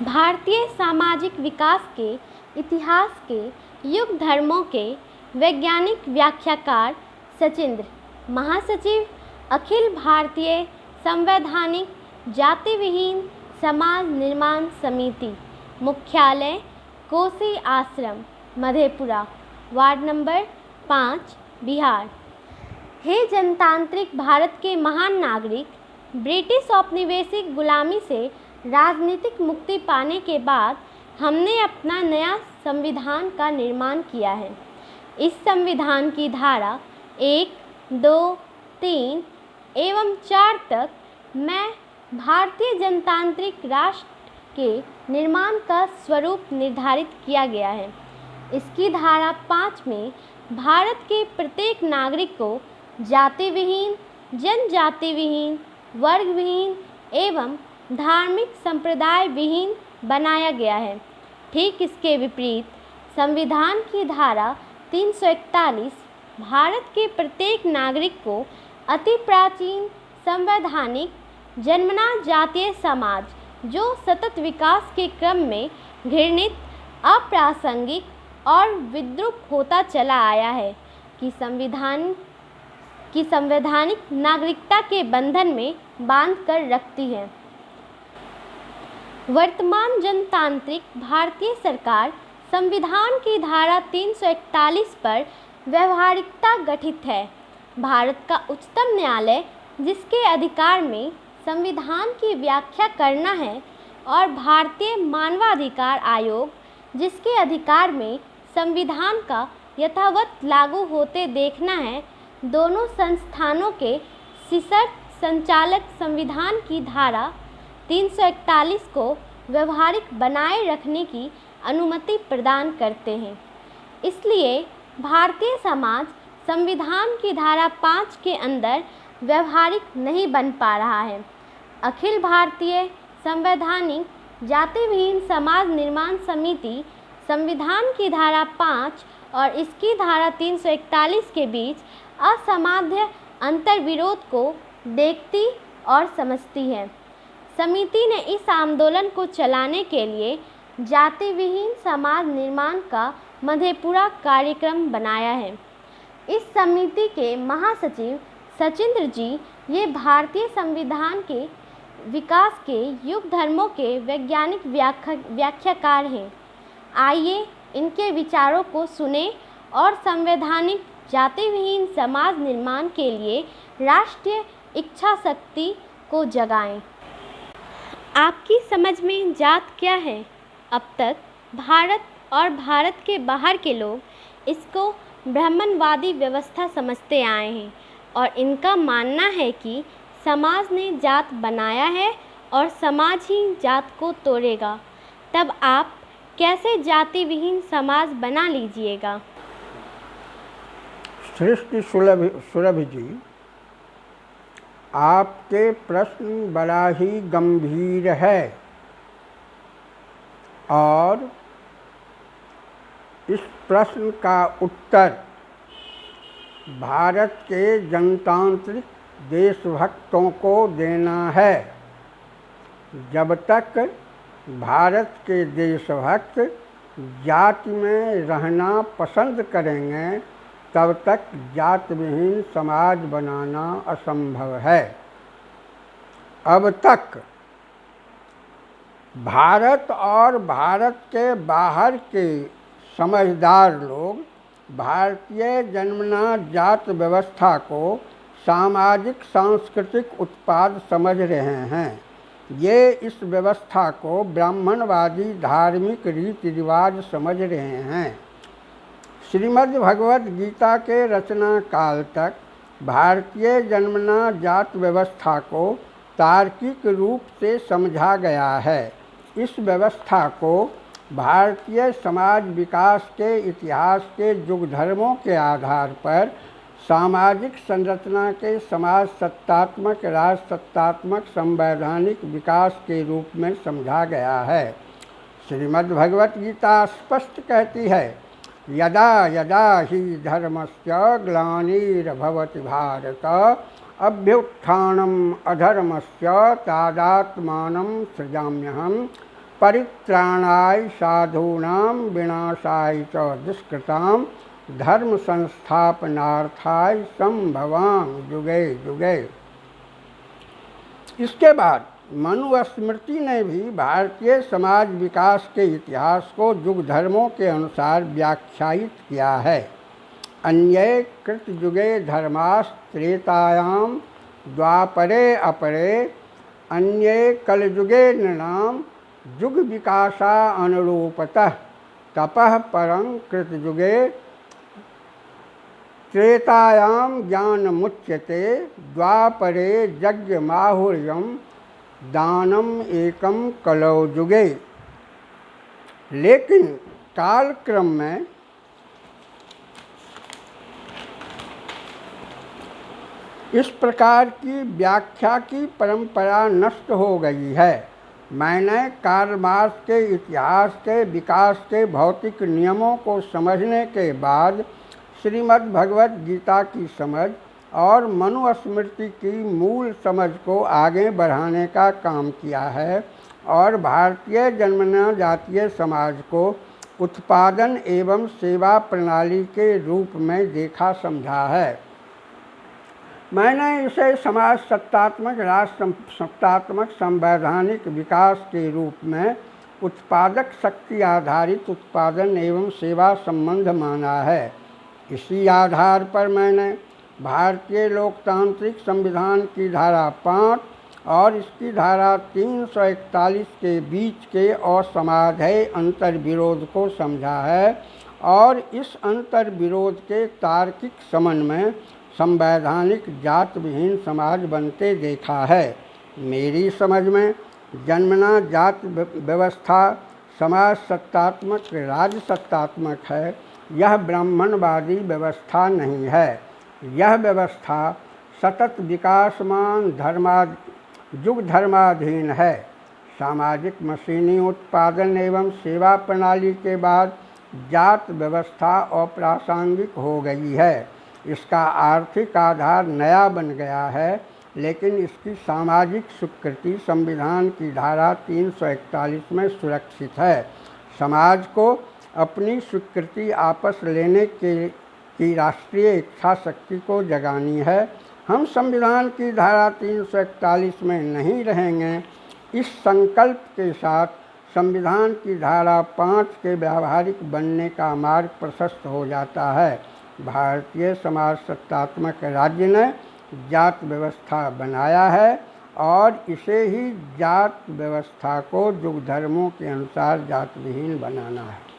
भारतीय सामाजिक विकास के इतिहास के युग धर्मों के वैज्ञानिक व्याख्याकार सचिंद्र, महासचिव अखिल भारतीय संवैधानिक जाति विहीन समाज निर्माण समिति, मुख्यालय कोसी आश्रम, मधेपुरा, वार्ड नंबर 5, बिहार। हे जनतांत्रिक भारत के महान नागरिक, ब्रिटिश औपनिवेशिक गुलामी से राजनीतिक मुक्ति पाने के बाद हमने अपना नया संविधान का निर्माण किया है। इस संविधान की धारा 1, 2, 3 एवं 4 तक मैं भारतीय जनतांत्रिक राष्ट्र के निर्माण का स्वरूप निर्धारित किया गया है। इसकी धारा 5 में भारत के प्रत्येक नागरिक को जाति विहीन, जनजाति विहीन, वर्ग विहीन एवं धार्मिक संप्रदाय विहीन बनाया गया है। ठीक इसके विपरीत संविधान की धारा 341 भारत के प्रत्येक नागरिक को अति प्राचीन संवैधानिक जन्मना जातीय समाज, जो सतत विकास के क्रम में घृणित, अप्रासंगिक और विद्रूप होता चला आया है, कि संवैधानिक नागरिकता के बंधन में बांध कर रखती है। वर्तमान जनतांत्रिक भारतीय सरकार संविधान की धारा 341 पर व्यवहारिकता गठित है। भारत का उच्चतम न्यायालय, जिसके अधिकार में संविधान की व्याख्या करना है, और भारतीय मानवाधिकार आयोग, जिसके अधिकार में संविधान का यथावत लागू होते देखना है, दोनों संस्थानों के सशर्त संचालक संविधान की धारा 341 को व्यवहारिक बनाए रखने की अनुमति प्रदान करते हैं। इसलिए भारतीय समाज संविधान की धारा 5 के अंदर व्यवहारिक नहीं बन पा रहा है। अखिल भारतीय संवैधानिक जाति विहीन समाज निर्माण समिति संविधान की धारा 5 और इसकी धारा 341 के बीच असामान्य अंतर्विरोध को देखती और समझती है। समिति ने इस आंदोलन को चलाने के लिए जाति विहीन समाज निर्माण का मधेपुरा कार्यक्रम बनाया है। इस समिति के महासचिव सचिंद्र जी ये भारतीय संविधान के विकास के युग धर्मों के वैज्ञानिक व्याख्याकार हैं। आइए इनके विचारों को सुने और संवैधानिक जाति विहीन समाज निर्माण के लिए राष्ट्रीय इच्छा शक्ति को जगाएं। आपकी समझ में जात क्या है? अब तक भारत और भारत के बाहर के लोग इसको ब्राह्मणवादी व्यवस्था समझते आए हैं और इनका मानना है कि समाज ने जात बनाया है और समाज ही जात को तोड़ेगा। तब आप कैसे जाति विहीन समाज बना लीजिएगा? सृष्टि सुरभि जी, आपके प्रश्न बड़ा ही गंभीर है और इस प्रश्न का उत्तर भारत के जनतांत्रिक देशभक्तों को देना है। जब तक भारत के देशभक्त जाति में रहना पसंद करेंगे, तब तक जात विहीन समाज बनाना असंभव है। अब तक भारत और भारत के बाहर के समझदार लोग भारतीय जन्मना जात व्यवस्था को सामाजिक सांस्कृतिक उत्पाद समझ रहे हैं। ये इस व्यवस्था को ब्राह्मणवादी धार्मिक रीति रिवाज समझ रहे हैं। श्रीमद् भगवद गीता के रचना काल तक भारतीय जन्मना जात व्यवस्था को तार्किक रूप से समझा गया है। इस व्यवस्था को भारतीय समाज विकास के इतिहास के युग धर्मों के आधार पर सामाजिक संरचना के समाज सत्तात्मक, राष्ट्र सत्तात्मक, संवैधानिक विकास के रूप में समझा गया है। श्रीमद् भगवद गीता स्पष्ट कहती है, यदा यदा हि धर्मस्य ग्लानिर्भवति भारत अभ्युत्थानम् अधर्मस्य तादात्मानं सृजाम्यहम् परित्राणाय साधूनां विनाशाय च दुष्कृतां धर्म संस्थापनार्थाय संभवामि युगे युगे। इसके बाद मनुस्मृति ने भी भारतीय समाज विकास के इतिहास को युग धर्मों के अनुसार व्याख्यायित किया है। अन्ये कृत युगे धर्मास्त्रेतायां द्वापरे अपरे अन्ये कलयुगे नृणाम युग विकासा अनुरूपतः तपः परं कृत युगे त्रेतायां ज्ञानमुच्यते द्वापरे यज्ञमाहुर्यं दानम एकम कलौ युगे। लेकिन कालक्रम में इस प्रकार की व्याख्या की परंपरा नष्ट हो गई है। मैंने कार्ल मार्क्स के इतिहास के विकास के भौतिक नियमों को समझने के बाद श्रीमद् भगवद गीता की समझ और मनुस्मृति की मूल समझ को आगे बढ़ाने का काम किया है और भारतीय जनगणना जातीय समाज को उत्पादन एवं सेवा प्रणाली के रूप में देखा समझा है। मैंने इसे समाज सत्तात्मक राष्ट्र सत्तात्मक संवैधानिक विकास के रूप में उत्पादक शक्ति आधारित उत्पादन एवं सेवा संबंध माना है। इसी आधार पर मैंने भारतीय लोकतांत्रिक संविधान की धारा 5 और इसकी धारा 341 के बीच के असमाधाय अंतर्विरोध को समझा है और इस अंतर्विरोध के तार्किक समन्वय में संवैधानिक जात विहीन समाज बनते देखा है। मेरी समझ में जन्मना जात व्यवस्था समाज सत्तात्मक राज्य सत्तात्मक है। यह ब्राह्मणवादी व्यवस्था नहीं है। यह व्यवस्था सतत विकासमान युग धर्माधीन है। सामाजिक मशीनी उत्पादन एवं सेवा प्रणाली के बाद जात व्यवस्था अप्रासंगिक हो गई है। इसका आर्थिक आधार नया बन गया है, लेकिन इसकी सामाजिक स्वीकृति संविधान की धारा 341 में सुरक्षित है। समाज को अपनी स्वीकृति आपस लेने की राष्ट्रीय इच्छा शक्ति को जगानी है। हम संविधान की धारा 341 में नहीं रहेंगे। इस संकल्प के साथ संविधान की धारा 5 के व्यावहारिक बनने का मार्ग प्रशस्त हो जाता है। भारतीय समाज सत्तात्मक राज्य ने जात व्यवस्था बनाया है और इसे ही जात व्यवस्था को युग धर्मों के अनुसार जात विहीन बनाना है।